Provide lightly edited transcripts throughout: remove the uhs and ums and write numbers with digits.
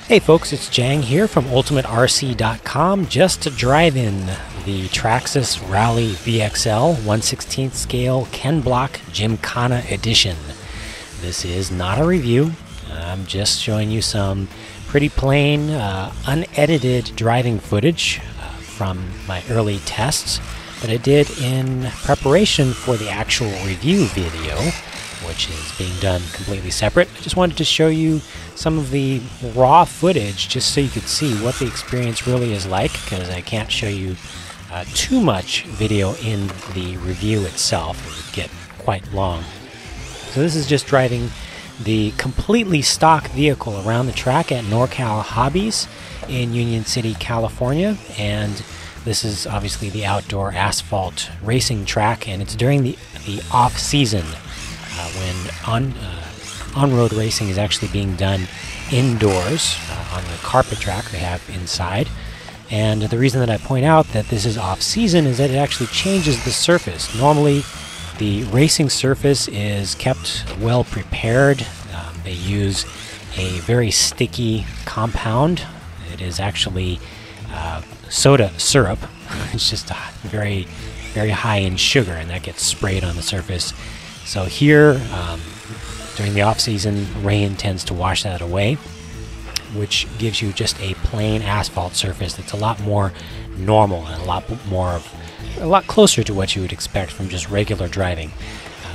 Hey folks, it's Jang here from ultimaterc.com just to drive in the Traxxas Rally VXL 1/16 scale Ken Block Gymkhana Edition. This is not a review. I'm just showing you some pretty plain, unedited driving footage from my early tests that I did in preparation for the actual review video, which is being done completely separate. I just wanted to show you some of the raw footage just so you could see what the experience really is like, because I can't show you too much video in the review itself. It would get quite long. So this is just driving the completely stock vehicle around the track at NorCal Hobbies in Union City, California, and this is obviously the outdoor asphalt racing track, and it's during the off-season when on-road racing is actually being done indoors on the carpet track they have inside. And the reason that I point out that this is off-season is that it actually changes the surface. Normally, the racing surface is kept well prepared. They use a very sticky compound. It is actually soda syrup. It's just very, very high in sugar, and that gets sprayed on the surface. So here, during the off-season, rain tends to wash that away, which gives you just a plain asphalt surface that's a lot more normal and a lot closer to what you would expect from just regular driving.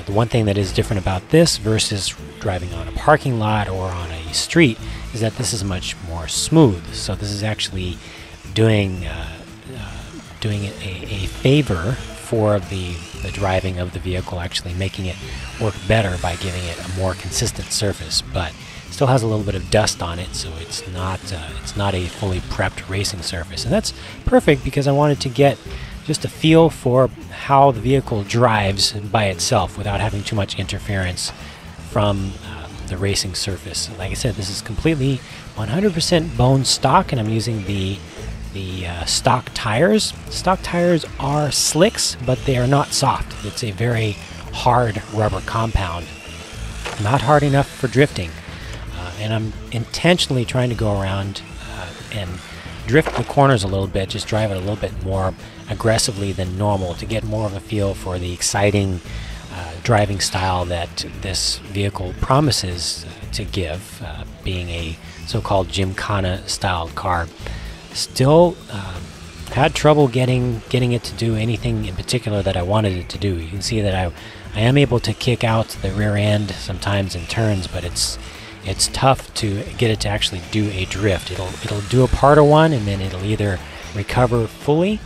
The one thing that is different about this versus driving on a parking lot or on a street is that this is much more smooth. So this is actually doing a favor for the driving of the vehicle, actually making it work better by giving it a more consistent surface, but still has a little bit of dust on it, so it's not a fully prepped racing surface. And that's perfect because I wanted to get just a feel for how the vehicle drives by itself without having too much interference from the racing surface. Like I said, this is completely 100% bone stock, and I'm using the stock tires. Stock tires are slicks, but they are not soft. It's a very hard rubber compound, not hard enough for drifting. And I'm intentionally trying to go around and drift the corners a little bit, just drive it a little bit more aggressively than normal to get more of a feel for the exciting driving style that this vehicle promises to give, being a so-called Gymkhana styled car. Still had trouble getting it to do anything in particular that I wanted it to do. You can see that I am able to kick out the rear end sometimes in turns, but it's tough to get it to actually do a drift. It'll do a part of one, and then it'll either recover fully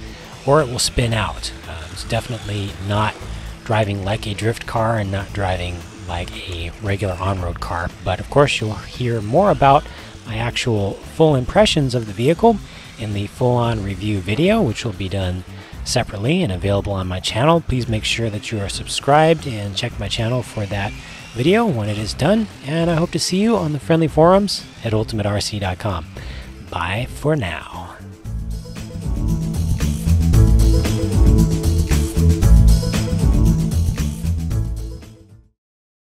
or it will spin out. It's definitely not driving like a drift car and not driving like a regular on-road car. But of course, you'll hear more about my actual full impressions of the vehicle in the full-on review video, which will be done separately and available on my channel. Please make sure that you are subscribed and check my channel for that video when it is done, and I hope to see you on the friendly forums at ultimaterc.com. Bye for now.